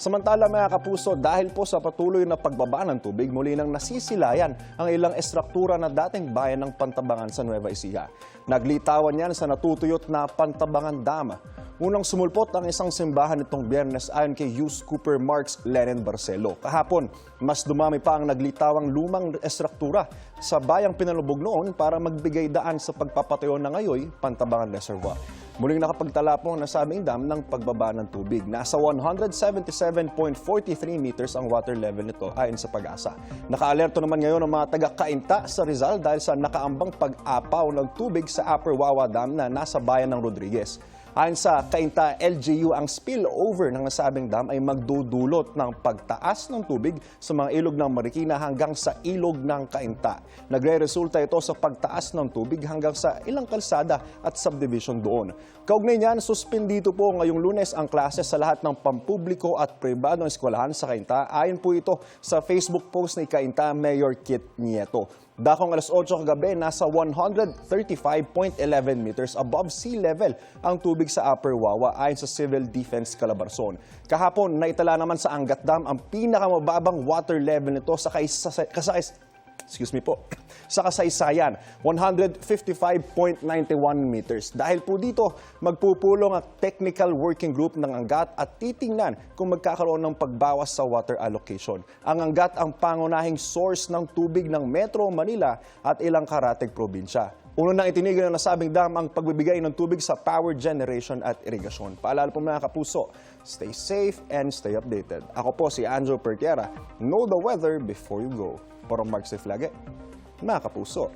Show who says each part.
Speaker 1: Samantala mga kapuso, dahil po sa patuloy na pagbaba ng tubig, muli nang nasisilayan ang ilang estruktura na dating bayan ng Pantabangan sa Nueva Ecija. Naglitawan yan sa natutuyot na Pantabangan Dam. Unang sumulpot ang isang simbahan nitong Biyernes ayon kay Youth Cooper Marks Lenin Barcelo. Kahapon, mas dumami pa ang naglitawang lumang estruktura sa bayang pinalubog noon para magbigay daan sa pagpapatayo ng ngayoy Pantabangan Reservoir. Muling nakapagtala po ang nasabing dam ng pagbaba ng tubig. Nasa 177.43 meters ang water level nito ayon sa Pag-asa. Nakaalerto naman ngayon ang mga taga-Cainta sa Rizal dahil sa nakaambang pag-apaw ng tubig sa Upper Wawa Dam na nasa bayan ng Rodriguez. Ayon sa Cainta LGU, ang spillover ng nasabing dam ay magdudulot ng pagtaas ng tubig sa mga ilog ng Marikina hanggang sa ilog ng Cainta. Nagre-resulta ito sa pagtaas ng tubig hanggang sa ilang kalsada at subdivision doon. Kaugnay niyan, suspendito po ngayong Lunes ang klase sa lahat ng pampubliko at pribadong eskwelahan sa Cainta. Ayon po ito sa Facebook post ni Cainta Mayor Kit Nieto. Dakong alas 8 kagabi, nasa 135.11 meters above sea level ang tubig sa Upper Wawa ayon sa Civil Defense Calabarzon. Kahapon, naitala naman sa Angat Dam ang pinakamababang water level nito sa kasaysayan, 155.91 meters. Dahil po dito, magpupulong ang Technical Working Group ng Angat at titingnan kung magkakaroon ng pagbawas sa water allocation. Ang Angat ang pangunahing source ng tubig ng Metro Manila at ilang karatig probinsya. Uno nang itinigil ng nasabing dam ang pagbibigay ng tubig sa power generation at irigasyon. Paalala po mga kapuso, stay safe and stay updated. Ako po si Anjo Pertiera. Know the weather before you go. Para Mark Siflage, mga kapuso.